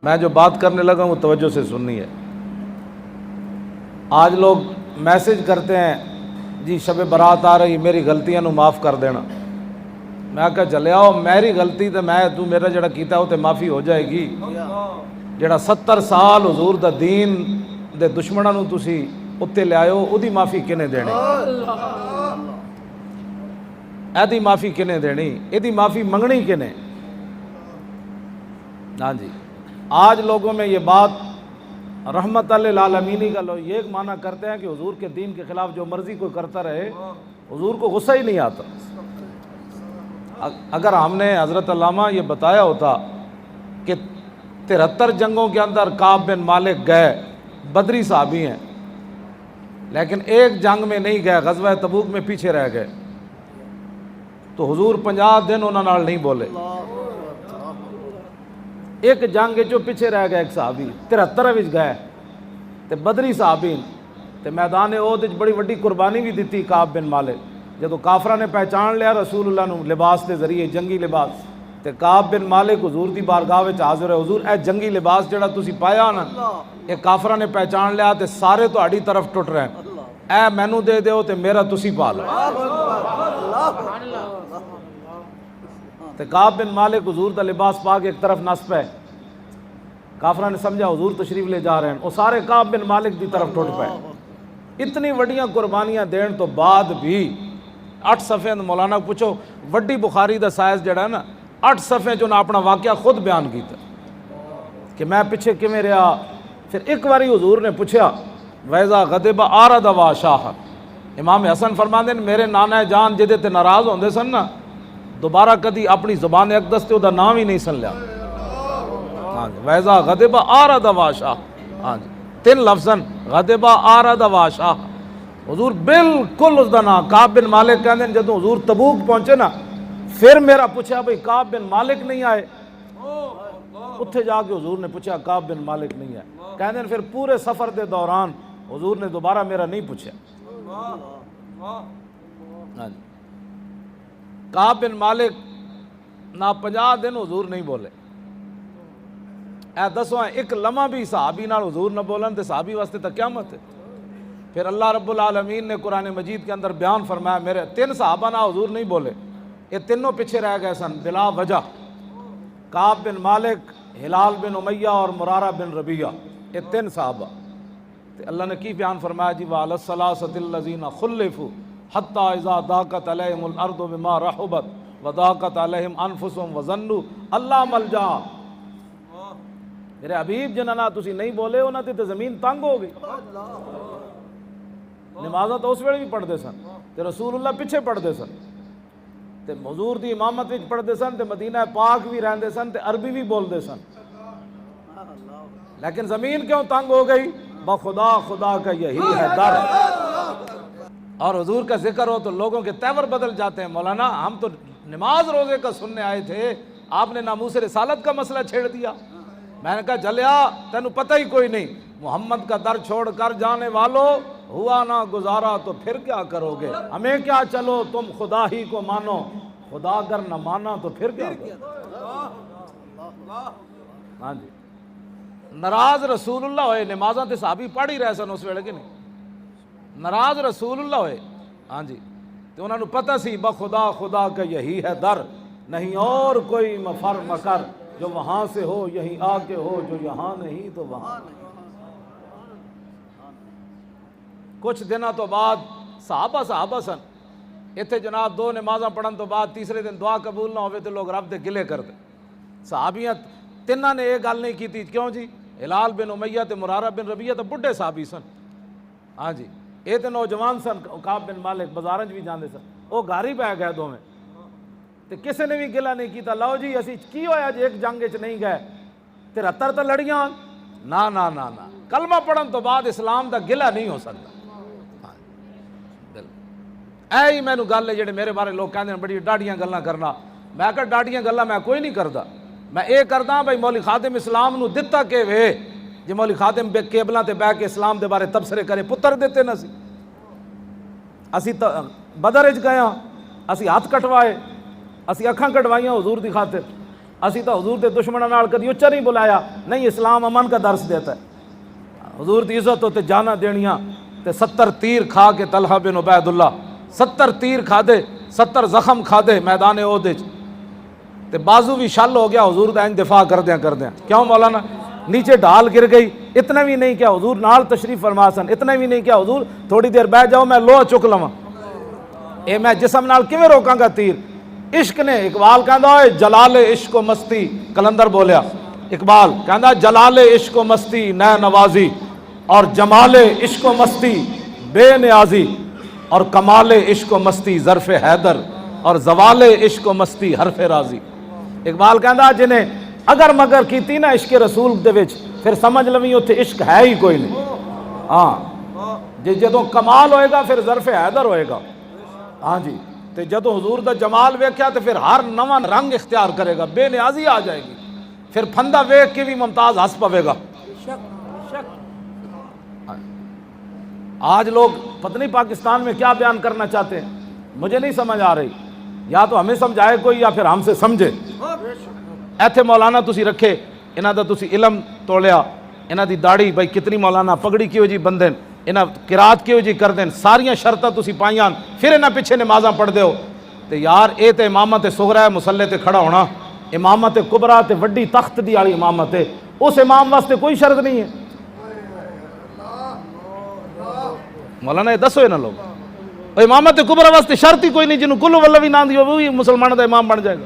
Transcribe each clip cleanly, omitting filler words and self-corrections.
میں جو بات کرنے لگا ہوں وہ توجہ سے سننی ہے۔ آج لوگ میسج کرتے ہیں جی شب برات آ رہی، میری غلطیاں نو معاف کر دینا۔ میں کہا چلے آؤ، میری غلطی تے تو میرا جڑا کیتا وہ تے معافی ہو جائے گی۔ جڑا 70 سال حضور دا دین دے دشمناں نو تسی اتنے لے آئے او دی معافی کنے دینی؟ ایدی معافی کنے دینی؟ ایدی معافی منگنی کنے؟ ہاں جی، آج لوگوں میں یہ بات رحمت للعالمینی کا لوگ یہ معنی کرتے ہیں کہ حضور کے دین کے خلاف جو مرضی کوئی کرتا رہے، حضور کو غصہ ہی نہیں آتا۔ اگر ہم نے حضرت علامہ یہ بتایا ہوتا کہ 73 جنگوں کے اندر کعب بن مالک گئے، بدری صحابی ہیں، لیکن ایک جنگ میں نہیں گئے، غزوہ تبوک میں پیچھے رہ گئے، تو حضور 50 دن انہوں نال نہیں بولے۔ ایک جنگ جو پیچھے رہ گئے ایک صحابی، 73 وچ گئے تے بدری صحابی تے میدان احد بڑی وڈی قربانی بھی دیتی کعب بن مالک۔ جدو کافرہ نے پہچان لیا رسول اللہ نو لباس کے ذریعے، جنگی لباس، تے کعب بن مالک حضور دی بارگاہ وچ حاضر ہے، حضور اے جنگی لباس جڑا تسی پایا نا، اے کافرہ نے پہچان لیا تے سارے تہاڈی طرف ٹٹ رہے ہیں، اے مینوں دے دیو تے میرا تسی پا لو۔ تے کعب بن مالک حضور دا لباس پا کے ایک طرف نس پے، کافرہ نے سمجھا حضور تشریف لے جا رہے ہیں، وہ سارے کعب بن مالک دی طرف ٹوٹ پے۔ اتنی وڈیاں قربانیاں دین تو بعد بھی 8 صفحے مولانا پوچھو وڈی بخاری دا سائز جڑا ہے نا، 8 صفحے جو نا اپنا واقعہ خود بیان کیتا کہ میں پیچھے کیویں رہا۔ پھر ایک باری حضور نے پوچھا وَإِذَا غَضِبَ أَعْرَضَ وَأَشَاهَ، امام حسن فرماندے ہیں میرے نانا جان جدے تے ناراض ہوندے سن نا، دوبارہ کدی اپنی زبان اقدس تے او دا نام ہی نہیں سن لیا۔ ہاں جی، وَإِذَا غَضِبَ أَعْرَضَ وَأَشَاهَ، ہاں جی 3 لفظاً غَضِبَ أَعْرَضَ وَأَشَاهَ۔ حضور بالکل اس دا نام کعب بن مالک کہندے ہیں جدوں حضور تبوک پہنچے نا، پھر میرا پوچھا بھئی کعب بن مالک نہیں آئے؟ اتھے جا کے حضور نے پوچھا کعب بن مالک نہیں آئے، کہندے ہیں پھر پورے سفر دے دوران حضور نے دوبارہ میرا نہیں پوچھا۔ ہاں جی، کعب بن مالک نہ 50 دن حضور نہیں بولے۔ اے دسو ایک لمحہ بھی صحابی نال حضور نہ بولن تے صحابی واسطے تا قیامت ہے۔ پھر اللہ رب العالمین نے قرآن مجید کے اندر بیان فرمایا میرے 3 صحابہ نہ حضور نہیں بولے، یہ تینوں پیچھے رہ گئے سن بلا وجہ، کعب بن مالک، ہلال بن امیہ اور مرارہ بن ربیعہ، یہ 3 صحابہ۔ تے اللہ نے کی بیان فرمایا جی وَعَلَى الثَّلَاثَةِ الَّذِينَ خُلِّفُوا حَتَّى إِذَا ضَاقَتْ عَلَيْهِمُ الْأَرْضُ بِمَا رَحُبَتْ وَضَاقَتْ عَلَيْهِمْ أَنفُسُهُمْ وَظَنُّوا أَلَّا مَلْجَأَ۔ میرے حبیب جنہاں نہ تسی نہیں بولے انہاں تے زمین تنگ ہو گئی۔ نمازاں تو اس ویلے بھی پڑھتے سن تے رسول اللہ پیچھے پڑھتے سن تے حضور دی امامت وچ پڑھتے سن تے مدینہ پاک بھی رہندے سن تے عربی بھی بولتے سن، لیکن زمین کیوں تنگ ہو گئی؟ بخدا خدا کا یہی ہے در۔ اور حضور کا ذکر ہو تو لوگوں کے تیور بدل جاتے ہیں۔ مولانا ہم تو نماز روزے کا سننے آئے تھے، آپ نے ناموس رسالت کا مسئلہ چھیڑ دیا۔ میں نے کہا جلیا تینوں پتہ ہی کوئی نہیں، محمد کا در چھوڑ کر جانے والوں، ہوا نہ گزارا تو پھر کیا کرو گے؟ ہمیں کیا چلو تم خدا ہی کو مانو، خدا اگر نہ مانا تو پھر کیا کرو؟ ہاں جی، ناراض رسول اللہ ہوئے، نمازاں تے صحابی پڑھ ہی رہے سن اس ویلے کہ نہیں، ناراض رسول اللہ ہوئے، ہاں جی، تو انہوں نے پتہ سی بخدا خدا کا یہی ہے در، نہیں اور کوئی مفر مکر، جو وہاں سے ہو یہیں آ کے ہو، جو یہاں نہیں تو وہاں نہیں۔ کچھ دنوں تو بعد صحابہ سن اتنے جناب 2 نمازاں پڑھن تو بعد تیسرے دن دعا قبول نہ ہوئے تو لوگ رب دے گلے کرتے۔ صحابیاں 3 نے یہ گل نہیں کی تھی، کیوں جی؟ ہلال بن امیہ تے مرارہ بن ربیعہ تو بڈھے صحابی سن، ہاں جی، یہ تو نوجوان سن، کعب بن مالک بازارں بھی جاندے سن، وہ گھر ہی پہ گئے دوویں تے کسی نے بھی گلہ نہیں کیتا لو جی اسی کی ہویا جی ایک جنگ وچ نہیں گئے 73 تو لڑیاں نہ نہ نہ نہ، کلمہ پڑھن تو بعد اسلام دا گلہ نہیں ہو سکتا۔ اے ہی مینوں گل ہے جڑے میرے بارے لوگ کہندے ہیں بڑی ڈاڈیاں گلاں کرنا، میں کہا ڈاڈیاں گلاں میں کوئی نہیں کردا، میں اے کردا بھائی مولوی خادم اسلام نو دتا کہ وے جی مولوی خادم بے کیبلاں تے بیٹھ کے اسلام دے بارے تبصرے کرے، پتر دیتے نہ سی، اسی بدر وچ گئے ہاں، اسی ہاتھ کٹوائے، اسی اکھاں کٹوائیاں حضور دی خاطر، اسی تو حضور کے دشمنوں نال کدی اچا نہیں بلایا. نہیں، اسلام امن کا درس دیتا ہے. حضور دی عزت ہوتے جانا دینیاں تے 70 تیر کھا کے طلحہ بن عبید اللہ 70 تیر کھا دے، 70 زخم کھا دے میدان احد تے بازو بھی شل ہو گیا حضور دا انج دفاع کردیاں. کیوں مولانا؟ نیچے ڈھال گر گئی. اتنا بھی نہیں کیا حضور نال تشریف فرما سن، اتنا بھی نہیں کیا حضور تھوڑی دیر بیٹھ جاؤ میں لوہ چک لواں. اے میں جسم نال کیویں روکاں گا تیر؟ عشق نے. اقبال کہندا اے جلال عشق و مستی، کلندر بولیا اقبال کہندا جلال عشق و مستی نہ نوازی، اور جمال عشق و مستی بے نیازی، اور کمال عشق و مستی ظرف حیدر، اور زوال عشق و مستی حرف راضی. اقبال کہندا جنہیں اگر مگر کیتی نا عشق رسول دے وچ پھر سمجھ لویں اوتھے عشق ہے ہی کوئی نہیں. ہاں جی جدوں کمال ہوئے گا پھر ظرف حیدر ہوئے گا. ہاں جی تے جدوں حضور دا جمال ویکھیا تے پھر ہر نواں رنگ اختیار کرے گا، بے نیازی آ جائے گی. پھر پھندا ویکھ کے بھی ممتاز ہنس پوے گا. آج لوگ پتہ نہیں پاکستان میں کیا بیان کرنا چاہتے ہیں، مجھے نہیں سمجھ آ رہی. یا تو ہمیں سمجھائے کوئی یا پھر ہم سے سمجھے. ایتھے مولانا تسی رکھے انہاں دا تسی علم تولیا، انہاں دی داڑھی بھائی کتنی مولانا پگڑی کیوں جی بندے، انہاں قرات کیوں جی کر دین، ساریاں شرطاں تسی پائیاں، پھر انہاں پیچھے نمازاں پڑھ دیو. تے یار اے تے امامت صغرا ہے، مصلے تے کھڑا ہونا. امامت کبریٰ تے وڈی تخت دی والی امامت ہے، اس امام واسطے کوئی شرط نہیں ہے. مولانا یہ دسو نا لوگ، امامت کبریٰ واسطے شرط ہی کوئی نہیں. جنہوں کلو واللہ بھی نہ دی وہی مسلمان دا امام بن جائے گا.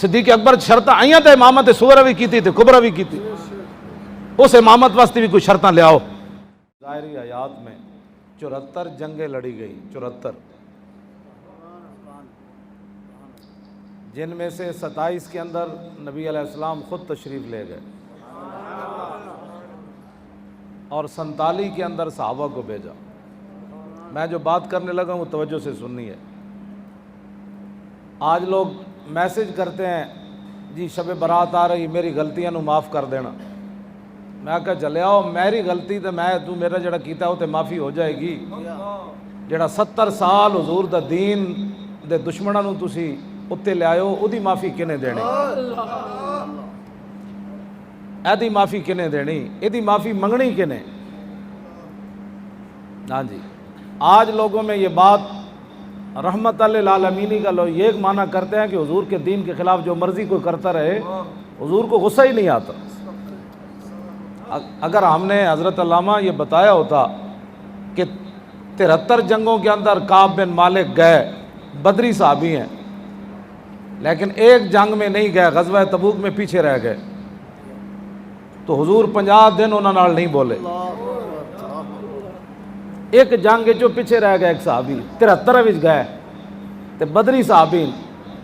صدیق اکبر شرطاں آئیاں تے امامت صغرا بھی کیتی تے کبریٰ بھی کیتی، اس امامت واسطے بھی کوئی شرطاں لے آؤ. ظاہری حیات میں 74 جنگیں لڑی گئی، 74، جن میں سے 27 کے اندر نبی علیہ السلام خود تشریف لے گئے اور 47 کے اندر صحابہ کو بھیجا. میں جو بات کرنے لگا ہوں وہ توجہ سے سننی ہے. آج لوگ میسج کرتے ہیں جی شب برات آ رہی، میری غلطیاں نو معاف کر دینا. میں کہا چلے آؤ میری غلطی تے میں تو میرا جڑا کیتا وہ تے معافی ہو جائے گی. جڑا 70 سال حضور دا دین دے دشمناں نو تسی اتنے لے آئے او دی معافی کنے دینی؟ ایدی معافی کنے دینی؟ ایدی معافی منگنی کنے؟ ہاں جی آج لوگوں میں یہ بات رحمت للعالمینی کا لوگ یہ معنی کرتے ہیں کہ حضور کے دین کے خلاف جو مرضی کوئی کرتا رہے حضور کو غصہ ہی نہیں آتا. اگر ہم نے حضرت علامہ یہ بتایا ہوتا کہ 73 جنگوں کے اندر کعب بن مالک گئے، بدری صحابی ہیں، لیکن ایک جنگ میں نہیں گئے، غزوہ تبوک میں پیچھے رہ گئے، تو حضور 50 دن انہوں نال نہیں بولے. ایک جنگ جو پیچھے رہ گئے ایک صحابی، 73 وچ گئے تے بدری صحابی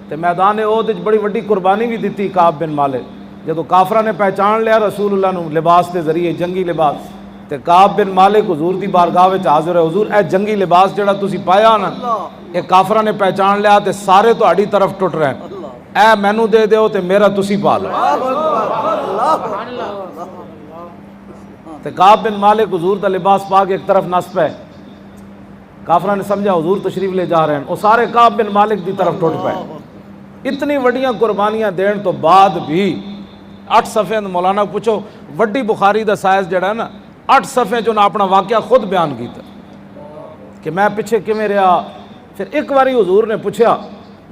تے میدان احد بڑی وڈی قربانی بھی دیتی کعب بن مالک. جدو کافرہ نے پہچان لیا رسول اللہ نو لباس کے ذریعے جنگی لباس، تے کعب بن مالک حضور دی بارگاہ وچ حاضر ہے، حضور اے جنگی لباس جڑا تسی پایا نا اے کافرہ نے پہچان لیا تے سارے تہاڈی طرف ٹٹ رہے ہیں، اے مینوں دے دیو تے میرا تسی پا لو. تے کعب بن مالک حضور دا لباس پا کے ایک طرف نس پے، کافرہ نے سمجھا حضور تشریف لے جا رہے ہیں، وہ سارے کعب بن مالک دی طرف ٹوٹ پے. اتنی وڈیاں قربانیاں دین تو بعد بھی 8 صفحے مولانا پوچھو وڈی بخاری دا سائز جڑا ہے نا 8 صفحے جو نا اپنا واقعہ خود بیان کیتا کہ میں پیچھے کیویں رہا. پھر ایک باری حضور نے پوچھا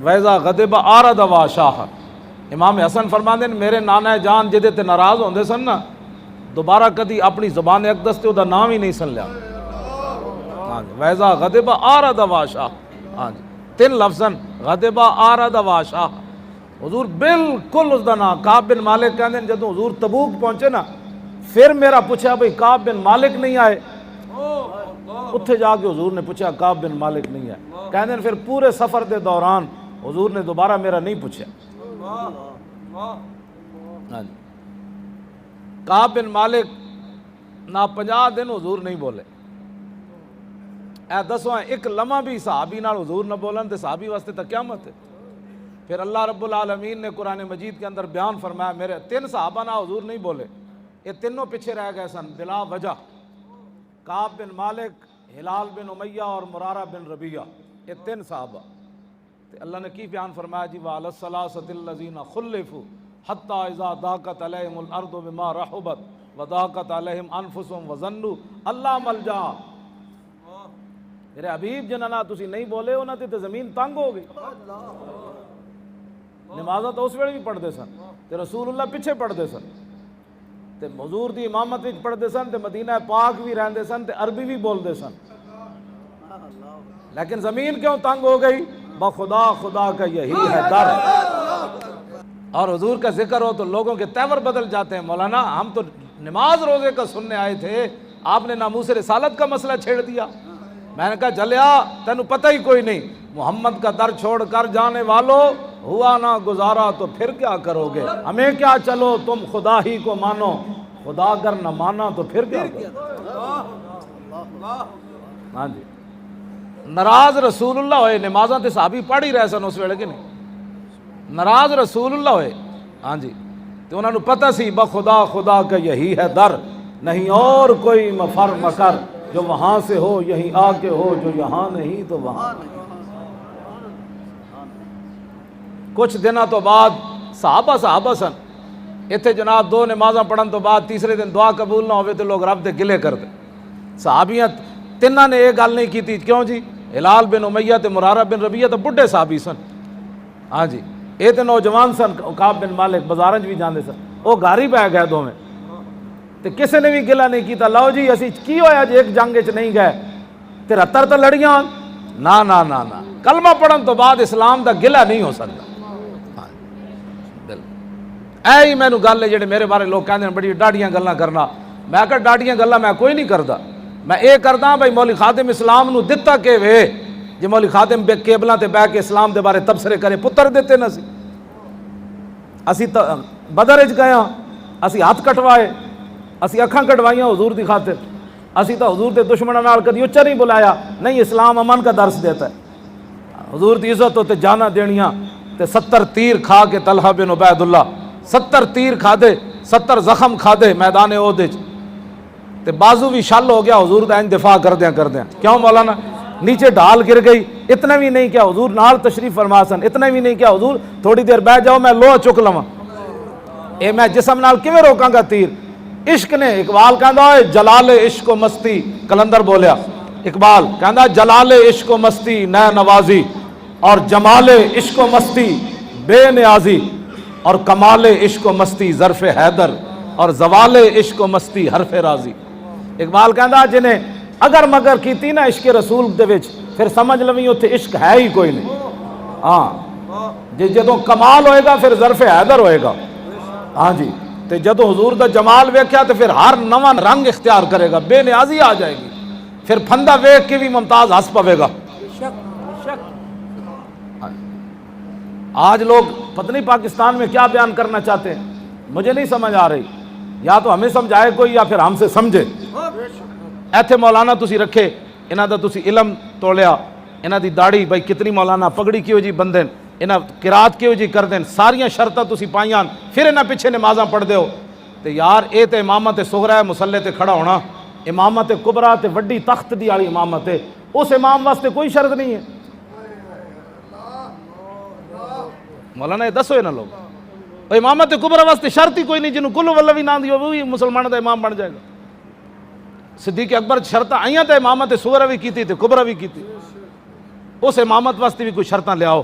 وَإِذَا غَضِبَ أَعْرَضَ وَأَشَاحَ، امام حسن فرماندے ہیں میرے نانا جان جدے تے ناراض ہوندے سن نا دوبارہ کدی اپنی زبان اقدس تے او دا نام ہی نہیں سن لیا. ہاں جی وَإِذَا غَضِبَ أَعْرَضَ وَأَشَاحَ، ہاں جی 3 لفظاً غَضِبَ أَعْرَضَ وَأَشَاحَ. حضور بالکل اس دا نام کعب بن مالک کہندے جدوں حضور تبوک پہنچے نا پھر میرا پوچھا بھئی کعب بن مالک نہیں آئے، اتھے جا کے حضور نے پوچھا کعب بن مالک نہیں آئے. کہندے پھر پورے سفر دے دوران حضور نے دوبارہ میرا نہیں پوچھا. ہاں جی کعب بن مالک نہ 50 دن حضور نہیں بولے. اے دسو ایک لمحہ بھی صحابی نال حضور نہ بولن تے صحابی واسطے تا قیامت ہے. پھر اللہ رب العالمین نے قرآن مجید کے اندر بیان فرمایا میرے 3 صحابہ نہ حضور نہیں بولے، یہ تینوں پیچھے رہ گئے سن بلا وجہ. کعب بن مالک، ہلال بن امیہ اور مرارہ بن ربیعہ، یہ 3 صحابہ. اللہ نے کی بیان فرمایا جی وَعَلَى الثَّلَاثَةِ الَّذِينَ خُلِّفُوا حَتَّى إِذَا ضَاقَتْ عَلَيْهِمُ الْأَرْضُ بِمَا رَحُبَتْ وَضَاقَتْ عَلَيْهِمْ أَنفُسُهُمْ وَظَنُّوا أَلَّا مَلْجَأَ۔ میرے حبیب جنہاں تسی نہیں بولے انہاں تے زمین تنگ ہو گئی۔ نمازاں تو اس ویلے بھی پڑھتے سن تے رسول اللہ پیچھے پڑھتے سن تے حضور دی امامت وچ پڑھتے سن تے مدینہ پاک بھی رہندے سن تے عربی بھی بولتے سن، لیکن زمین کیوں تنگ ہو گئی؟ بخدا خدا کا یہی ہے در۔ اور حضور کا ذکر ہو تو لوگوں کے تیور بدل جاتے ہیں۔ مولانا ہم تو نماز روزے کا سننے آئے تھے، آپ نے ناموس رسالت کا مسئلہ چھیڑ دیا۔ میں نے کہا جلیا تینوں پتہ ہی کوئی نہیں، محمد کا در چھوڑ کر جانے والوں، ہوا نہ گزارا تو پھر کیا کرو گے؟ ہمیں کیا چلو تم خدا ہی کو مانو، خدا اگر نہ مانا تو پھر کیا کرو؟ ہاں جی، ناراض رسول اللہ ہوئے، نمازاں تے صحابی پڑھ ہی رہے سن اس ویلے کہ نہیں؟ ناراض رسول اللہ ہوئے، ہاں جی، تو انہوں نے پتہ سی بخدا خدا کا یہی ہے در، نہیں اور کوئی مفر مکر، جو وہاں سے ہو یہیں آ کے ہو، جو یہاں نہیں تو وہاں نہیں۔ کچھ دنوں تو بعد صحابہ سن اتنے جناب دو نمازاں پڑھن تو بعد تیسرے دن دعا قبول نہ ہوئے تو لوگ رب دے گلے کرتے۔ صحابیاں تینہ نے یہ گل نہیں کی تھی، کیوں جی؟ ہلال بن امیہ تے مرارہ بن ربیعہ تو بڈھے صحابی سن، ہاں جی، یہ تو نوجوان سن، کعب بن مالک بازارں بھی جاندے سن، وہ گھر ہی پہ گئے دو میں تے کسے نے بھی گلہ نہیں کیتا، لو جی اسی کی ہویا جی ایک جنگ چ نہیں گئے 73 تو لڑیاں، نا نا نا نا، کلمہ پڑھن تو بعد اسلام دا گلہ نہیں ہو سکتا۔ اے ہی مینوں گل ہے جڑے میرے بارے لوگ کہندے ہیں بڑی ڈاڈیاں گلاں کرنا، میں کہا ڈاڈیاں گلاں میں کوئی نہیں کردا، میں اے کردا بھائی مولوی خادم اسلام نو دتا کہ وے جے مولوی خادم بے کیبلاں تے بیٹھ کے اسلام دے بارے تبصرے کرے پتر دیتے نہ سی، اسی بدر وچ گئے ہاں، اسی ہاتھ کٹوائے، اسی اکھاں کٹوائیاں حضور دی خاطر، اسی تو حضور دے دشمناں نال کدی اچا نہیں بلایا، نہیں اسلام امن کا درس دیتا ہے، حضور دی عزت ہوتے جانا دینیاں تے 70 تیر کھا کے طلحہ بن عبید اللہ 70 تیر کھا دے، 70 زخم کھا دے میدان احد وچ تے بازو بھی شل ہو گیا حضور دا انج دفاع کردیاں کیوں مولانا؟ نیچے ڈھال گر گئی، اتنا بھی نہیں کیا حضور نال تشریف فرما سن، اتنا بھی نہیں کیا حضور تھوڑی دیر بیٹھ جاؤ میں لوہ چک لواں، اے میں جسم نال کیویں روکاں گا تیر؟ عشق نے، اقبال کہندا ہے جلال عشق و مستی، کلندر بولیا اقبال کہندا جلال عشق و مستی نئے نوازی، اور جمال عشق و مستی بے نیازی، اور کمال عشق و مستی ظرف حیدر، اور زوال عشق و مستی حرف راضی۔ اقبال کہندا جنہیں اگر مگر کیتی نا عشق رسول دے وچ پھر سمجھ لویں اوتھے عشق ہے ہی کوئی نہیں، ہاں جی جدوں کمال ہوئے گا پھر ظرف حیدر ہوئے گا، ہاں جی، تے جدوں حضور دا جمال ویکھیا تو پھر ہر نواں رنگ اختیار کرے گا، بے نیازی آ جائے گی، پھر پھندا ویکھ کے بھی ممتاز ہنس پوے گا۔ آج لوگ پتہ نہیں پاکستان میں کیا بیان کرنا چاہتے ہیں، مجھے نہیں سمجھ آ رہی، یا تو ہمیں سمجھائے کوئی یا پھر ہم سے سمجھے۔ ایتھے مولانا تسی رکھے انہاں دا تسی علم تولیا، انہاں دی داڑھی بھائی کتنی مولانا پگڑی کیوں جی بندے، انہاں قرات کیوں جی کر دین، ساریاں شرطاں تسی پائیاں، پھر انہاں پیچھے نمازاں پڑھ دیو، تے یار اے تے امامت صغرا ہے، مصلے تے کھڑا ہونا، امامت کبریٰ تے وڈی تخت دی والی امامت ہے، اس امام واسطے کوئی شرط نہیں ہے۔ مولانا یہ دسو نا لوگ، امامت کبریٰ واسطے شرط ہی کوئی نہیں، جنہوں کلو واللہ بھی نہ دیو وہی مسلمان دا امام بن جائے گا۔ صدیق اکبر شرطاں آئیاں تے امامت صغرا بھی کیتی تے کبریٰ بھی کیتی، اس امامت واسطے بھی کوئی شرطاں لے آؤ۔